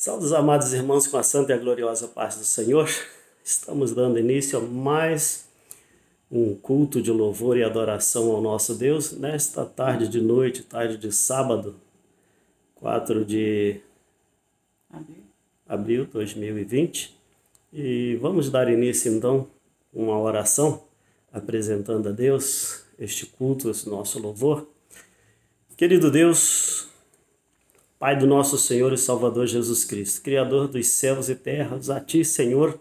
Salve, amados irmãos, com a santa e a gloriosa paz do Senhor. Estamos dando início a mais um culto de louvor e adoração ao nosso Deus nesta tarde de noite, tarde de sábado, 4 de abril de 2020. E vamos dar início então a uma oração apresentando a Deus este culto, esse nosso louvor. Querido Deus, Pai do nosso Senhor e Salvador Jesus Cristo, Criador dos céus e terras, a Ti, Senhor,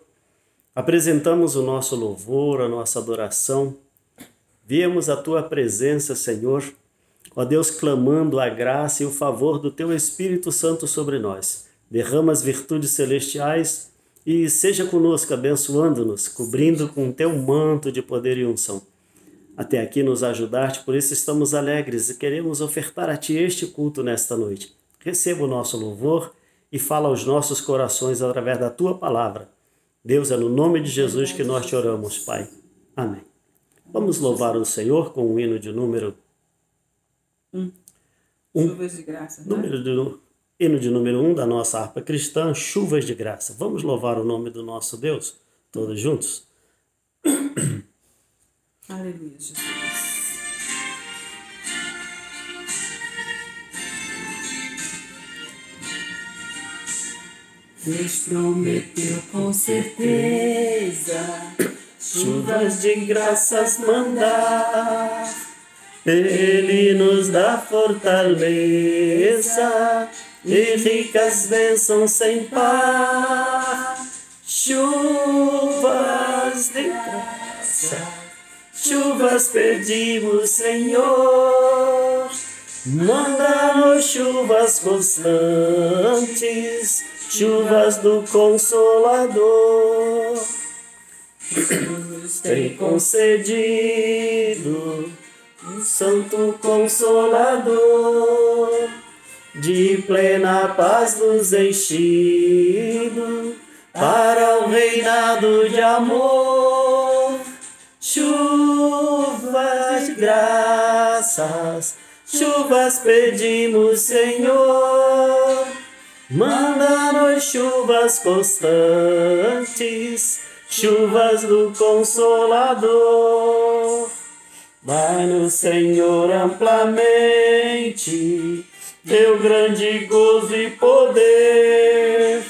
apresentamos o nosso louvor, a nossa adoração. Viemos à Tua presença, Senhor, ó Deus, clamando a graça e o favor do Teu Espírito Santo sobre nós. Derrama as virtudes celestiais e seja conosco, abençoando-nos, cobrindo com Teu manto de poder e unção. Até aqui nos ajudaste, por isso estamos alegres e queremos ofertar a Ti este culto nesta noite. Receba o nosso louvor e fala aos nossos corações através da Tua palavra. Deus, é no nome de Jesus que nós te oramos, Pai. Amém. Vamos louvar o Senhor com o hino de número 1. Chuvas de graça. Hino de número 1 da nossa harpa cristã, Chuvas de Graça. Vamos louvar o nome do nosso Deus, todos juntos? Aleluia, Jesus. Deus prometeu com certeza chuvas de graças mandar. Ele nos dá fortaleza e ricas bênçãos sem par. Chuvas de graça, chuvas pedimos, Senhor. Manda-nos chuvas constantes, chuvas do Consolador. Tem concedido um Santo Consolador, de plena paz nos enchido, para o reinado de amor. Chuvas de graças, chuvas pedimos, Senhor. Manda-nos chuvas constantes, chuvas do Consolador. Dai-nos, Senhor, amplamente teu grande gozo e poder,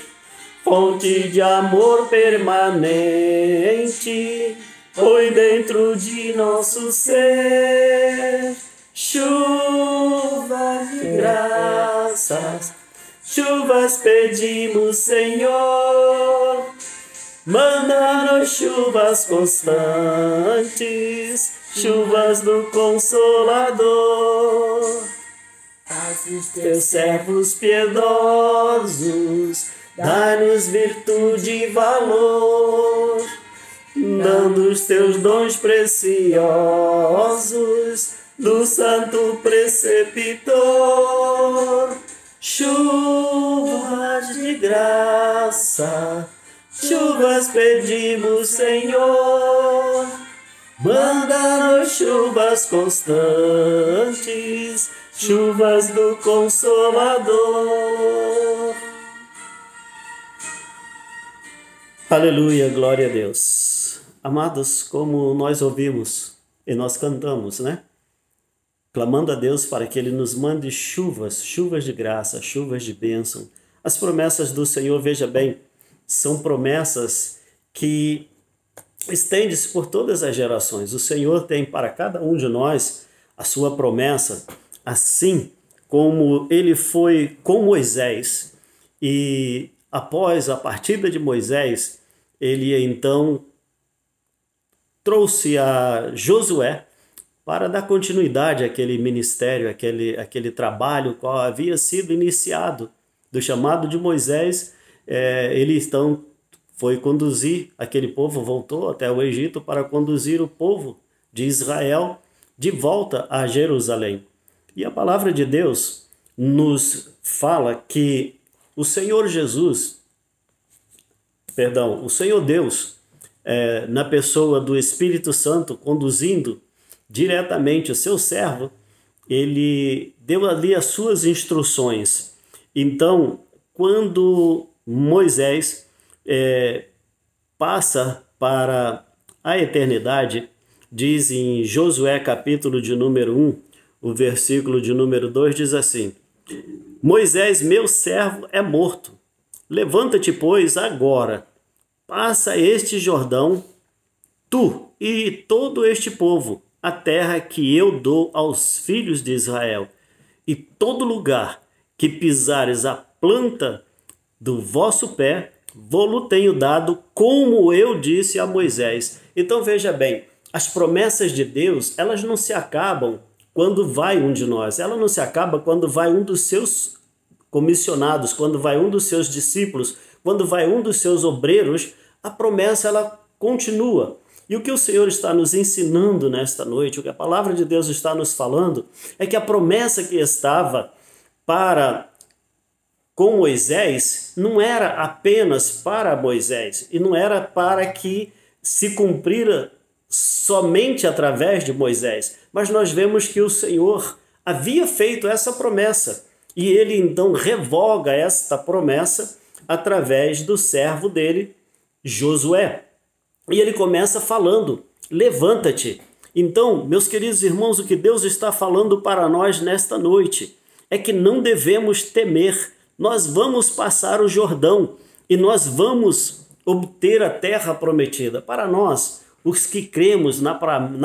fonte de amor permanente, oi dentro de nosso ser. Chuvas de graças, chuvas pedimos, Senhor. Manda-nos chuvas constantes, chuvas do Consolador. Teus servos piedosos, dai-nos virtude e valor, dando os teus dons preciosos do Santo Preceptor. Chuvas de graça, chuvas pedimos, Senhor. Manda-nos chuvas constantes, chuvas do Consolador. Aleluia, glória a Deus. Amados, como nós ouvimos e nós cantamos, né? Clamando a Deus para que Ele nos mande chuvas, chuvas de graça, chuvas de bênção. As promessas do Senhor, veja bem, são promessas que estendem-se por todas as gerações. O Senhor tem para cada um de nós a sua promessa, assim como Ele foi com Moisés. E após a partida de Moisés, Ele então trouxe a Josué para dar continuidade àquele ministério, aquele trabalho qual havia sido iniciado do chamado de Moisés. Ele então foi conduzir aquele povo, voltou até o Egito para conduzir o povo de Israel de volta a Jerusalém. E a palavra de Deus nos fala que o Senhor Deus, na pessoa do Espírito Santo, conduzindo diretamente o seu servo, ele deu ali as suas instruções. Então, quando Moisés passa para a eternidade, diz em Josué capítulo de número 1, o versículo de número 2 diz assim: Moisés, meu servo, é morto. Levanta-te, pois, agora, passa este Jordão, tu e todo este povo, a terra que eu dou aos filhos de Israel, e todo lugar que pisares a planta do vosso pé, vou-lo tenho dado, como eu disse a Moisés. Então veja bem, as promessas de Deus, elas não se acabam quando vai um de nós, ela não se acaba quando vai um dos seus comissionados, quando vai um dos seus discípulos, quando vai um dos seus obreiros, a promessa ela continua. E o que o Senhor está nos ensinando nesta noite, o que a palavra de Deus está nos falando, é que a promessa que estava com Moisés não era apenas para Moisés, e não era para que se cumprira somente através de Moisés, mas nós vemos que o Senhor havia feito essa promessa, e ele então revoga esta promessa através do servo dele, Josué. E ele começa falando, levanta-te. Então, meus queridos irmãos, o que Deus está falando para nós nesta noite é que não devemos temer. Nós vamos passar o Jordão e nós vamos obter a terra prometida. Para nós, os que cremos na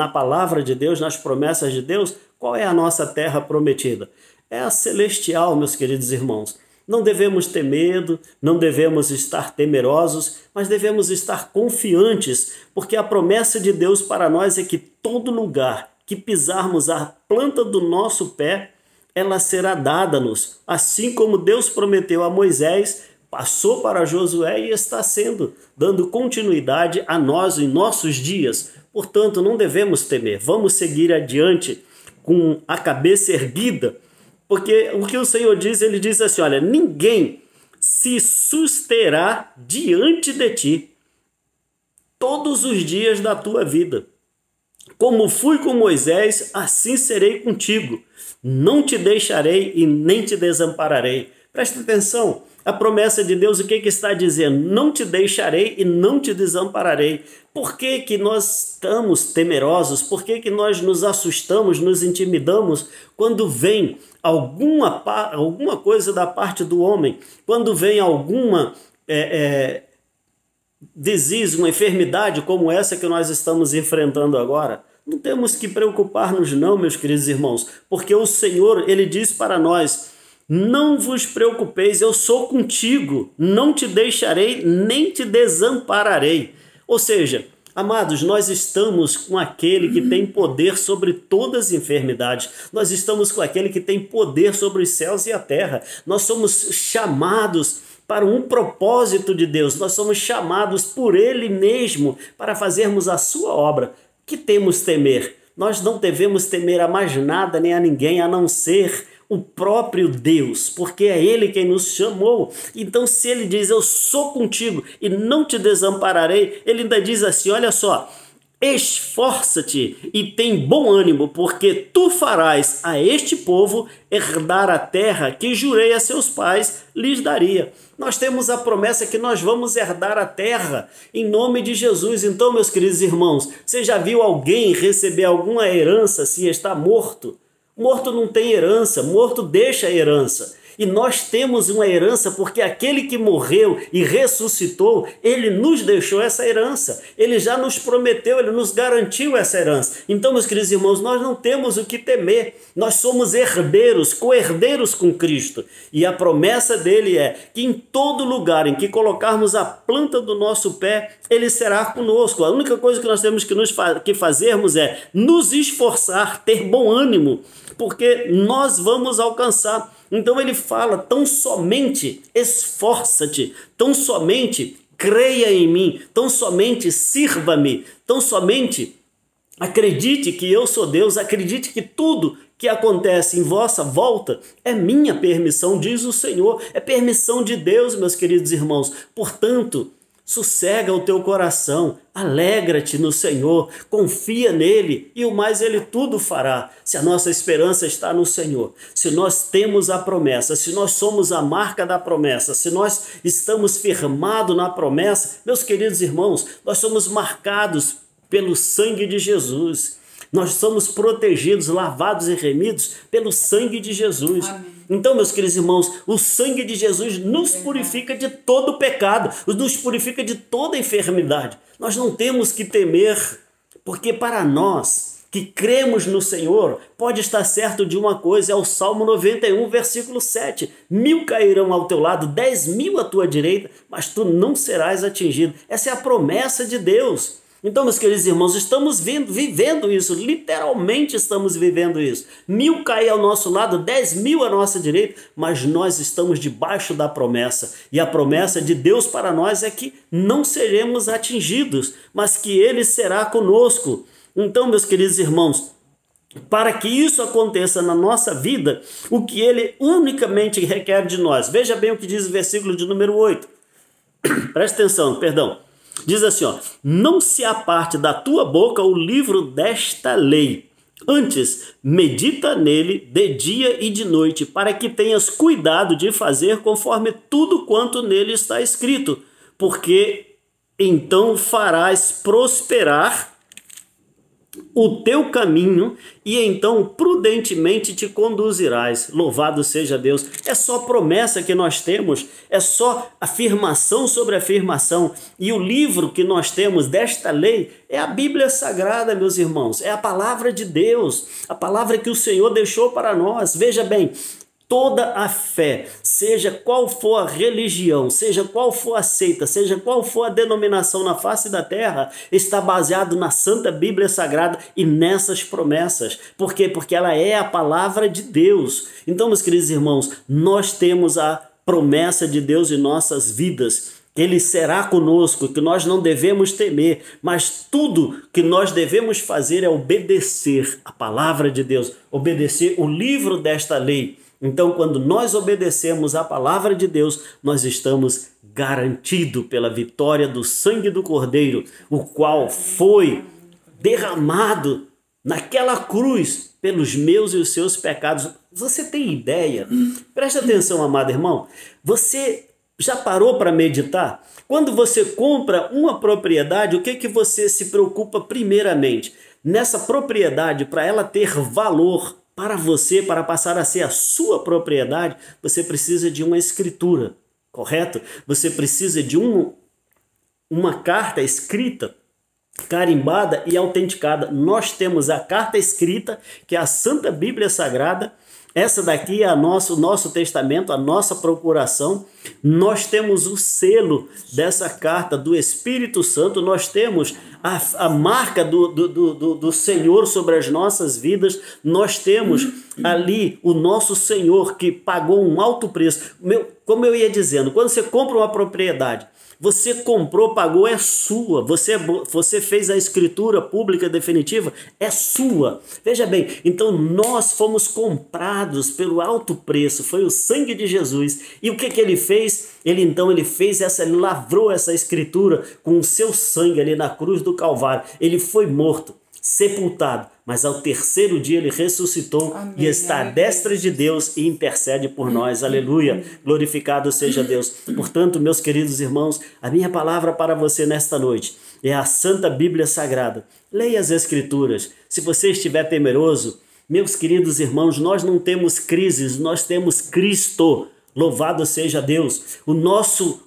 palavra de Deus, nas promessas de Deus, qual é a nossa terra prometida? É a celestial, meus queridos irmãos. Não devemos ter medo, não devemos estar temerosos, mas devemos estar confiantes, porque a promessa de Deus para nós é que todo lugar que pisarmos a planta do nosso pé, ela será dada-nos. Assim como Deus prometeu a Moisés, passou para Josué e está dando continuidade a nós em nossos dias. Portanto, não devemos temer, vamos seguir adiante com a cabeça erguida, porque o que o Senhor diz, ele diz assim, olha, ninguém se susterá diante de ti todos os dias da tua vida. Como fui com Moisés, assim serei contigo. Não te deixarei e nem te desampararei. Presta atenção, a promessa de Deus, o que está dizendo? Não te deixarei e não te desampararei. Por que nós estamos temerosos? Por que nós nos assustamos, nos intimidamos quando vem alguma coisa da parte do homem? Quando vem alguma disease, uma enfermidade como essa que nós estamos enfrentando agora? Não temos que preocupar-nos não, meus queridos irmãos, porque o Senhor, ele diz para nós, não vos preocupeis, eu sou contigo, não te deixarei, nem te desampararei. Ou seja, amados, nós estamos com aquele que tem poder sobre todas as enfermidades. Nós estamos com aquele que tem poder sobre os céus e a terra. Nós somos chamados para um propósito de Deus. Nós somos chamados por Ele mesmo para fazermos a sua obra. Que temos temer? Nós não devemos temer a mais nada nem a ninguém, a não ser o próprio Deus, porque é Ele quem nos chamou. Então, se Ele diz, eu sou contigo e não te desampararei, Ele ainda diz assim, olha só, esforça-te e tem bom ânimo, porque tu farás a este povo herdar a terra que jurei a seus pais lhes daria. Nós temos a promessa que nós vamos herdar a terra em nome de Jesus. Então, meus queridos irmãos, você já viu alguém receber alguma herança se está morto? Morto não tem herança, morto deixa herança. E nós temos uma herança porque aquele que morreu e ressuscitou, ele nos deixou essa herança. Ele já nos prometeu, ele nos garantiu essa herança. Então, meus queridos irmãos, nós não temos o que temer. Nós somos herdeiros, co-herdeiros com Cristo. E a promessa dele é que em todo lugar em que colocarmos a planta do nosso pé, ele será conosco. A única coisa que nós temos que fazermos é nos esforçar, ter bom ânimo, porque nós vamos alcançar. Então ele fala, tão somente esforça-te, tão somente creia em mim, tão somente sirva-me, tão somente acredite que eu sou Deus, acredite que tudo que acontece em vossa volta é minha permissão, diz o Senhor, é permissão de Deus, meus queridos irmãos. Portanto, sossega o teu coração, Alegra-te no Senhor, confia nele e o mais ele tudo fará. Se a nossa esperança está no Senhor, se nós temos a promessa, se nós somos a marca da promessa, se nós estamos firmados na promessa, meus queridos irmãos, nós somos marcados pelo sangue de Jesus. Nós somos protegidos, lavados e remidos pelo sangue de Jesus. Amém. Então, meus queridos irmãos, o sangue de Jesus nos purifica de todo pecado, nos purifica de toda enfermidade. Nós não temos que temer, porque para nós que cremos no Senhor, pode estar certo de uma coisa, é o Salmo 91, versículo 7. 1000 cairão ao teu lado, 10.000 à tua direita, mas tu não serás atingido. Essa é a promessa de Deus. Então, meus queridos irmãos, estamos vivendo isso, literalmente estamos vivendo isso. 1000 caem ao nosso lado, 10.000 à nossa direita, mas nós estamos debaixo da promessa. E a promessa de Deus para nós é que não seremos atingidos, mas que Ele será conosco. Então, meus queridos irmãos, para que isso aconteça na nossa vida, o que Ele unicamente requer de nós. Veja bem o que diz o versículo de número 8. Presta atenção, perdão. Diz assim, ó, não se aparte da tua boca o livro desta lei. Antes, medita nele de dia e de noite, para que tenhas cuidado de fazer conforme tudo quanto nele está escrito, porque então farás prosperar o teu caminho e então prudentemente te conduzirás. Louvado seja Deus. É só promessa que nós temos, é só afirmação sobre afirmação. E o livro que nós temos desta lei é a Bíblia Sagrada, meus irmãos. É a palavra de Deus, a palavra que o Senhor deixou para nós. Veja bem, toda a fé, seja qual for a religião, seja qual for a seita, seja qual for a denominação na face da terra, está baseado na Santa Bíblia Sagrada e nessas promessas. Por quê? Porque ela é a palavra de Deus. Então, meus queridos irmãos, nós temos a promessa de Deus em nossas vidas. Ele será conosco, que nós não devemos temer, mas tudo que nós devemos fazer é obedecer a palavra de Deus, obedecer o livro desta lei. Então, quando nós obedecemos a palavra de Deus, nós estamos garantidos pela vitória do sangue do Cordeiro, o qual foi derramado naquela cruz pelos meus e os seus pecados. Você tem ideia? Preste atenção, amado irmão. Você já parou para meditar? Quando você compra uma propriedade, o que você se preocupa primeiramente? Nessa propriedade, para ela ter valor para você, para passar a ser a sua propriedade, você precisa de uma escritura, correto? Você precisa de uma carta escrita, carimbada e autenticada. Nós temos a carta escrita, que é a Santa Bíblia Sagrada. Essa daqui é o nosso testamento, a nossa procuração. Nós temos o selo dessa carta do Espírito Santo. Nós temos a marca do Senhor sobre as nossas vidas. Nós temos ali o nosso Senhor que pagou um alto preço. Como eu ia dizendo, quando você compra uma propriedade, você comprou, pagou, é sua. Você fez a escritura pública definitiva, é sua. Veja bem, então nós fomos comprados pelo alto preço, foi o sangue de Jesus. E o que ele fez? Ele lavrou essa escritura com o seu sangue ali na cruz do Calvário. Ele foi morto, sepultado, mas ao terceiro dia ele ressuscitou. Amém. E está à destra de Deus e intercede por nós. Aleluia, glorificado seja Deus. Portanto, meus queridos irmãos, a minha palavra para você nesta noite é a Santa Bíblia Sagrada. Leia as Escrituras. Se você estiver temeroso, meus queridos irmãos, nós não temos crises, nós temos Cristo. Louvado seja Deus. O nosso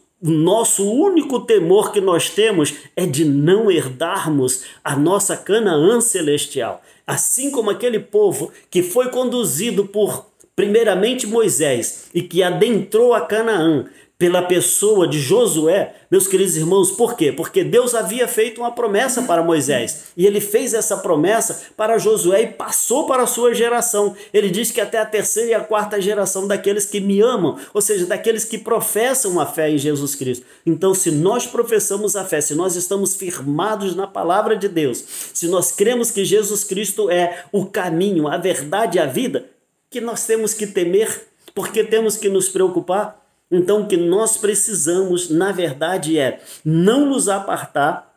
único temor que nós temos é de não herdarmos a nossa Canaã celestial. Assim como aquele povo que foi conduzido por, primeiramente, Moisés e que adentrou a Canaã pela pessoa de Josué, meus queridos irmãos, por quê? Porque Deus havia feito uma promessa para Moisés e ele fez essa promessa para Josué e passou para a sua geração. Ele diz que até a terceira e a quarta geração daqueles que me amam, ou seja, daqueles que professam a fé em Jesus Cristo. Então, se nós professamos a fé, se nós estamos firmados na palavra de Deus, se nós cremos que Jesus Cristo é o caminho, a verdade e a vida, que nós temos que temer, porque temos que nos preocupar. Então, o que nós precisamos, na verdade, é não nos apartar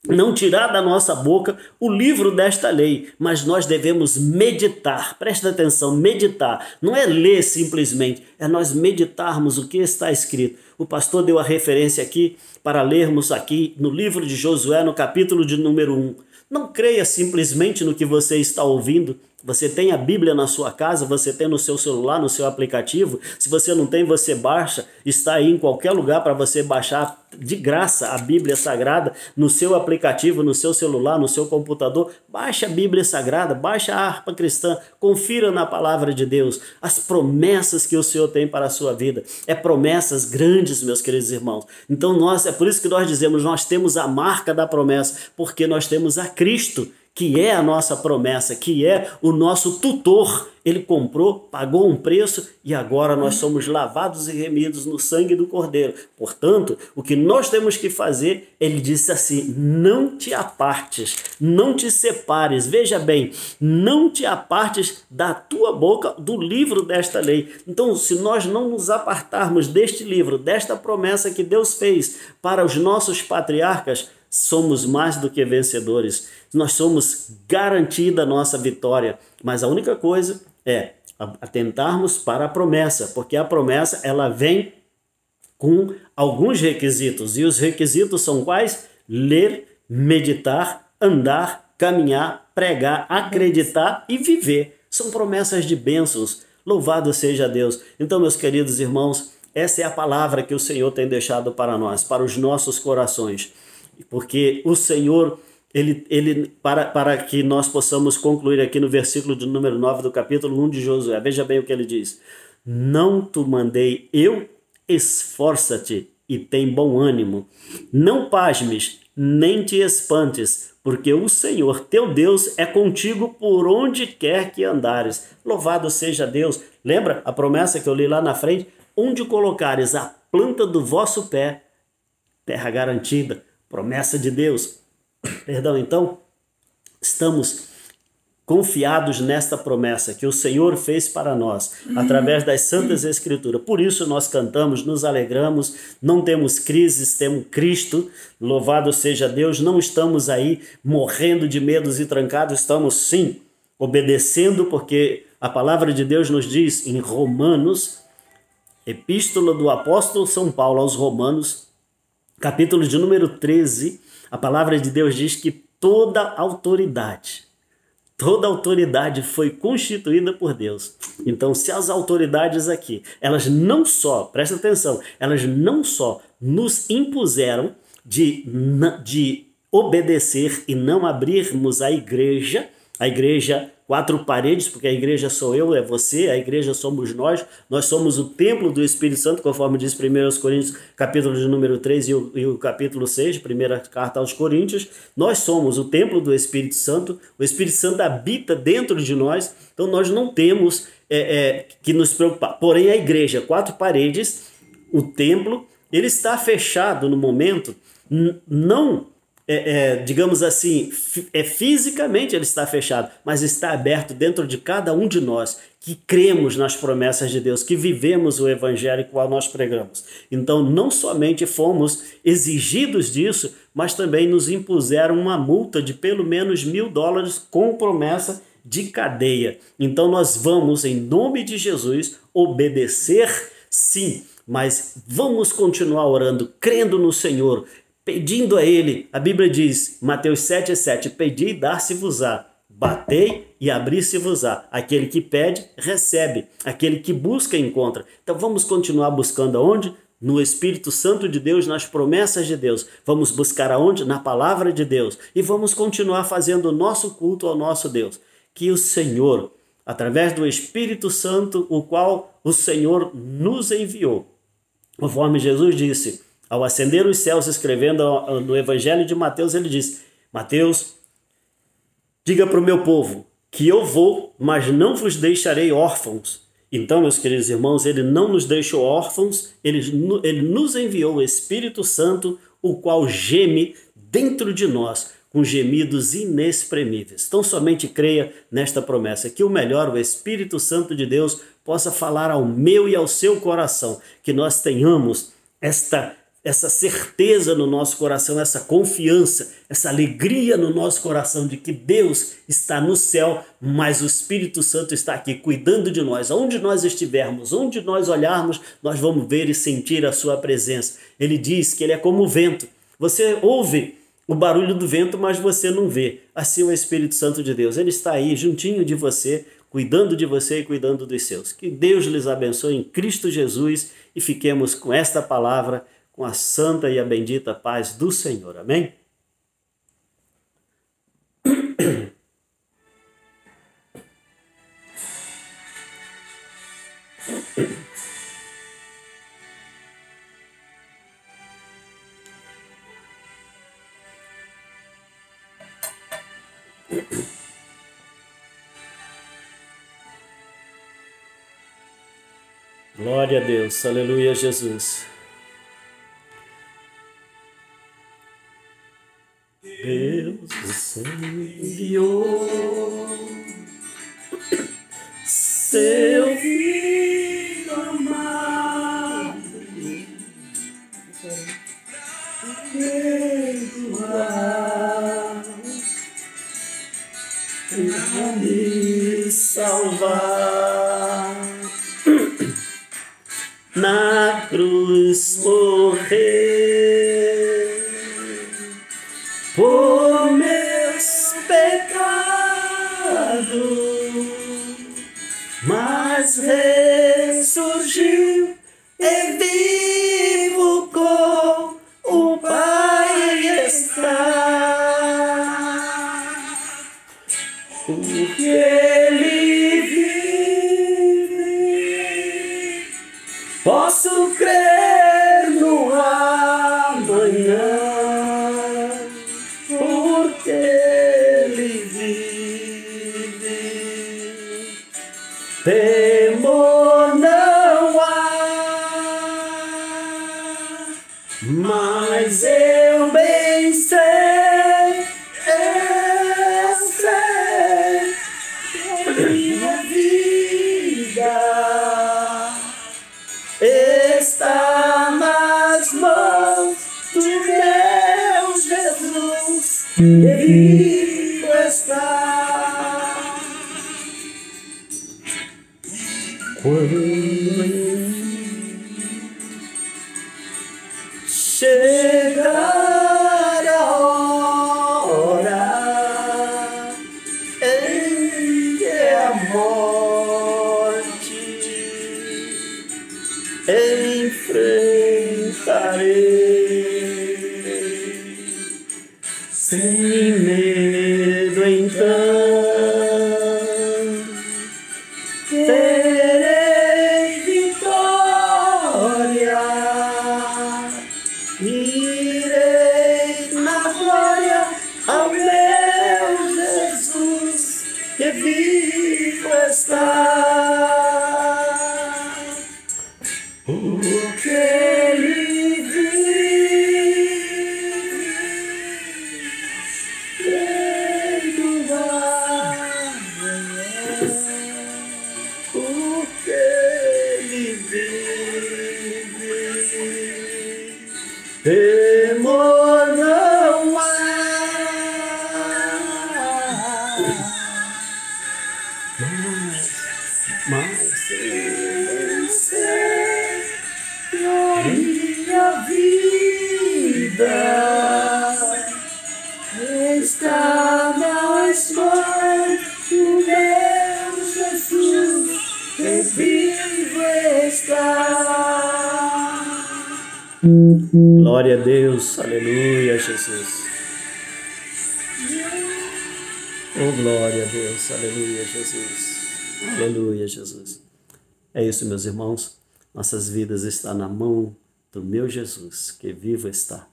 não tirar da nossa boca o livro desta lei, mas nós devemos meditar. Presta atenção, meditar. Não é ler simplesmente, é nós meditarmos o que está escrito. O pastor deu a referência aqui para lermos aqui no livro de Josué, no capítulo de número 1. Não creia simplesmente no que você está ouvindo. Você tem a Bíblia na sua casa, você tem no seu celular, no seu aplicativo. Se você não tem, você baixa. Está aí em qualquer lugar para você baixar de graça a Bíblia Sagrada no seu aplicativo, no seu celular, no seu computador. Baixe a Bíblia Sagrada, baixe a harpa cristã, confira na palavra de Deus as promessas que o Senhor tem para a sua vida. É promessas grandes, meus queridos irmãos. Então é por isso que nós dizemos, nós temos a marca da promessa, porque nós temos a Cristo, que é a nossa promessa, que é o nosso tutor. Ele comprou, pagou um preço e agora nós somos lavados e remidos no sangue do Cordeiro. Portanto, o que nós temos que fazer, ele disse assim, não te apartes, não te separes. Veja bem, não te apartes da tua boca do livro desta lei. Então, se nós não nos apartarmos deste livro, desta promessa que Deus fez para os nossos patriarcas, somos mais do que vencedores. Nós somos garantida a nossa vitória. Mas a única coisa é atentarmos para a promessa, porque a promessa ela vem com alguns requisitos. E os requisitos são quais? Ler, meditar, andar, caminhar, pregar, acreditar e viver. São promessas de bênçãos. Louvado seja Deus. Então, meus queridos irmãos, essa é a palavra que o Senhor tem deixado para nós, para os nossos corações. Porque o Senhor, para que nós possamos concluir aqui no versículo de número 9 do capítulo 1 de Josué, veja bem o que ele diz. Não te mandei eu, esforça-te e tem bom ânimo. Não pasmes, nem te espantes, porque o Senhor teu Deus é contigo por onde quer que andares. Louvado seja Deus. Lembra a promessa que eu li lá na frente? Onde colocares a planta do vosso pé, terra garantida. Promessa de Deus. Perdão, então, estamos confiados nesta promessa que o Senhor fez para nós, através das Santas Escrituras. Por isso nós cantamos, nos alegramos, não temos crises, temos Cristo, louvado seja Deus, não estamos aí morrendo de medos e trancados, estamos sim obedecendo, porque a palavra de Deus nos diz em Romanos, epístola do apóstolo São Paulo aos Romanos, capítulo de número 13, a palavra de Deus diz que toda autoridade foi constituída por Deus. Então, se as autoridades aqui, elas não só, presta atenção, elas não só nos impuseram de obedecer e não abrirmos a igreja 4 paredes, porque a igreja sou eu, é você, a igreja somos nós somos o templo do Espírito Santo, conforme diz 1 Coríntios, capítulo de número 3 e o capítulo 6, primeira carta aos Coríntios, nós somos o templo do Espírito Santo, o Espírito Santo habita dentro de nós, então nós não temos que nos preocupar. Porém, a igreja, 4 paredes, o templo, ele está fechado no momento, não digamos assim, fisicamente ele está fechado, mas está aberto dentro de cada um de nós que cremos nas promessas de Deus, que vivemos o evangelho qual nós pregamos. Então não somente fomos exigidos disso, mas também nos impuseram uma multa de pelo menos $1.000 com promessa de cadeia. Então nós vamos, em nome de Jesus, obedecer sim, mas vamos continuar orando, crendo no Senhor, pedindo a Ele. A Bíblia diz, Mateus 7,7, pedi e dar-se-vos-á, batei e abrir-se-vos-á. Aquele que pede, recebe. Aquele que busca, encontra. Então vamos continuar buscando aonde? No Espírito Santo de Deus, nas promessas de Deus. Vamos buscar aonde? Na palavra de Deus. E vamos continuar fazendo o nosso culto ao nosso Deus. Que o Senhor, através do Espírito Santo, o qual o Senhor nos enviou, conforme Jesus disse, ao ascender os céus, escrevendo no Evangelho de Mateus, ele diz, Mateus, diga para o meu povo que eu vou, mas não vos deixarei órfãos. Então, meus queridos irmãos, ele não nos deixou órfãos, ele nos enviou o Espírito Santo, o qual geme dentro de nós, com gemidos inexprimíveis. Então, somente creia nesta promessa, que o melhor, o Espírito Santo de Deus, possa falar ao meu e ao seu coração, que nós tenhamos esta essa certeza no nosso coração, essa confiança, essa alegria no nosso coração de que Deus está no céu, mas o Espírito Santo está aqui cuidando de nós. Onde nós estivermos, onde nós olharmos, nós vamos ver e sentir a sua presença. Ele diz que ele é como o vento. Você ouve o barulho do vento, mas você não vê. Assim é o Espírito Santo de Deus. Ele está aí juntinho de você, cuidando de você e cuidando dos seus. Que Deus lhes abençoe em Cristo Jesus e fiquemos com esta palavra, com a santa e a bendita paz do Senhor. Amém? Glória a Deus, aleluia, Jesus. Deus enviou seu Filho amado para me salvar. Na cruz morrer por meus pecados, mas ressurgiu e vivo com o Pai está. Porque Ele vive, posso crer no amanhã. Porque Ele vive, temor não há, mas eu bem sei, eu sei que a minha vida está nas mãos do meu Jesus, que vivo está. Quando chegar a hora em que a morte enfrentarei, sem medo então terei vitória, irei na glória ao meu Jesus, que vivo está. Porque Ele vive, creio amanhã. Porque Ele vive, temor não há. Mas eu sei que a minha vida está nas mãos do meu Jesus, que vivo está. Glória a Deus, aleluia, Jesus. Oh, glória a Deus, aleluia, Jesus. Aleluia, Jesus. É isso, meus irmãos. Nossas vidas estão na mão do meu Jesus, que vivo está.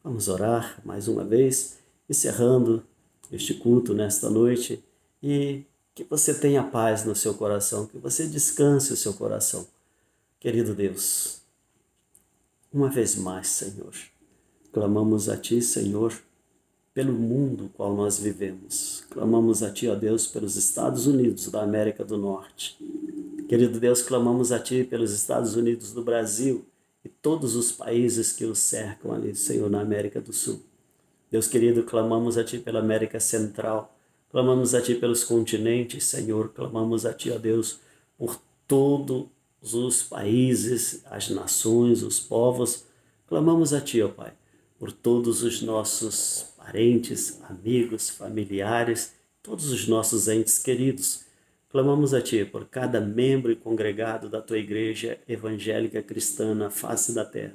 Vamos orar mais uma vez, encerrando este culto nesta noite, e que você tenha paz no seu coração, que você descanse o seu coração. Querido Deus, uma vez mais, Senhor, clamamos a Ti, Senhor, pelo mundo qual nós vivemos. Clamamos a Ti, ó Deus, pelos Estados Unidos da América do Norte. Querido Deus, clamamos a Ti pelos Estados Unidos do Brasil e todos os países que o cercam ali, Senhor, na América do Sul. Deus querido, clamamos a Ti pela América Central, clamamos a Ti pelos continentes, Senhor, clamamos a Ti, ó Deus, por todos os países, as nações, os povos, clamamos a Ti, ó Pai, por todos os nossos parentes, amigos, familiares, todos os nossos entes queridos. Clamamos a Ti por cada membro e congregado da Tua Igreja Evangélica Cristã na face da terra.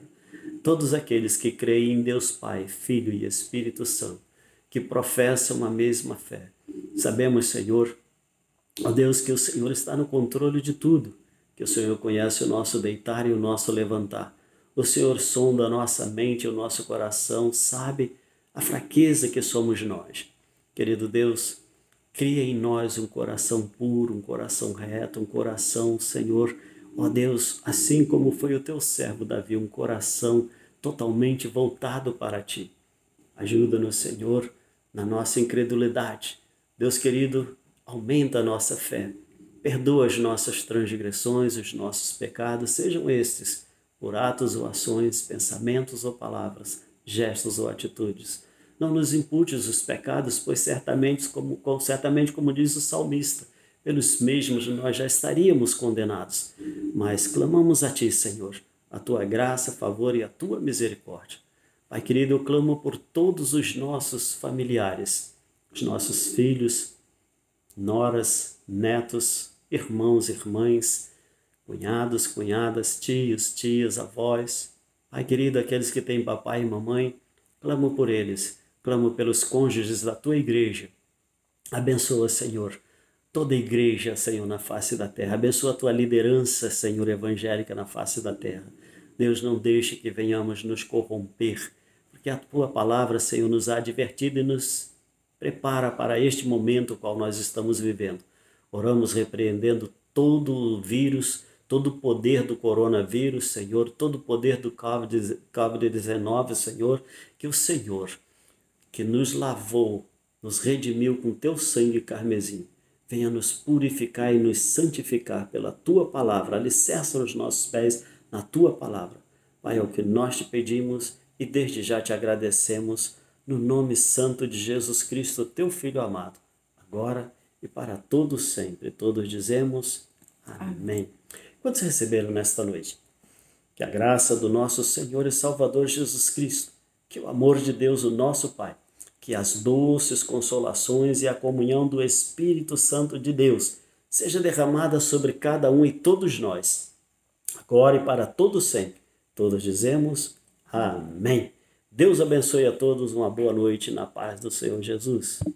Todos aqueles que creem em Deus Pai, Filho e Espírito Santo, que professam a mesma fé. Sabemos, Senhor, ó Deus, que o Senhor está no controle de tudo, que o Senhor conhece o nosso deitar e o nosso levantar. O Senhor sonda a nossa mente e o nosso coração, sabe a fraqueza que somos nós. Querido Deus, cria em nós um coração puro, um coração reto, um coração, Senhor, ó Deus, assim como foi o Teu servo Davi, um coração totalmente voltado para Ti. Ajuda-nos, Senhor, na nossa incredulidade. Deus querido, aumenta a nossa fé. Perdoa as nossas transgressões, os nossos pecados, sejam estes por atos ou ações, pensamentos ou palavras, gestos ou atitudes. Não nos imputes os pecados, pois certamente, como diz o salmista, pelos mesmos nós já estaríamos condenados. Mas clamamos a Ti, Senhor, a Tua graça, favor e a Tua misericórdia. Pai querido, eu clamo por todos os nossos familiares, os nossos filhos, noras, netos, irmãos, irmãs, cunhados, cunhadas, tios, tias, avós. Pai querido, aqueles que têm papai e mamãe, clamo por eles, clamo pelos cônjuges da Tua igreja. Abençoa, Senhor, toda a igreja, Senhor, na face da terra. Abençoa a Tua liderança, Senhor, evangélica na face da terra. Deus, não deixe que venhamos nos corromper, porque a Tua palavra, Senhor, nos há advertido e nos prepara para este momento qual nós estamos vivendo. Oramos repreendendo todo o vírus, todo o poder do coronavírus, Senhor, todo o poder do Covid-19, Senhor, que o Senhor, que nos lavou, nos redimiu com Teu sangue carmesim, venha nos purificar e nos santificar pela Tua palavra, alicerça os nossos pés na Tua palavra. Pai, é o que nós Te pedimos e desde já Te agradecemos, no nome santo de Jesus Cristo, Teu Filho amado, agora e para todos sempre. Todos dizemos amém. Quantos receberam nesta noite? Que a graça do nosso Senhor e Salvador Jesus Cristo, que o amor de Deus, o nosso Pai, que as doces consolações e a comunhão do Espírito Santo de Deus seja derramada sobre cada um e todos nós, agora e para todos sempre. Todos dizemos amém. Deus abençoe a todos, uma boa noite na paz do Senhor Jesus.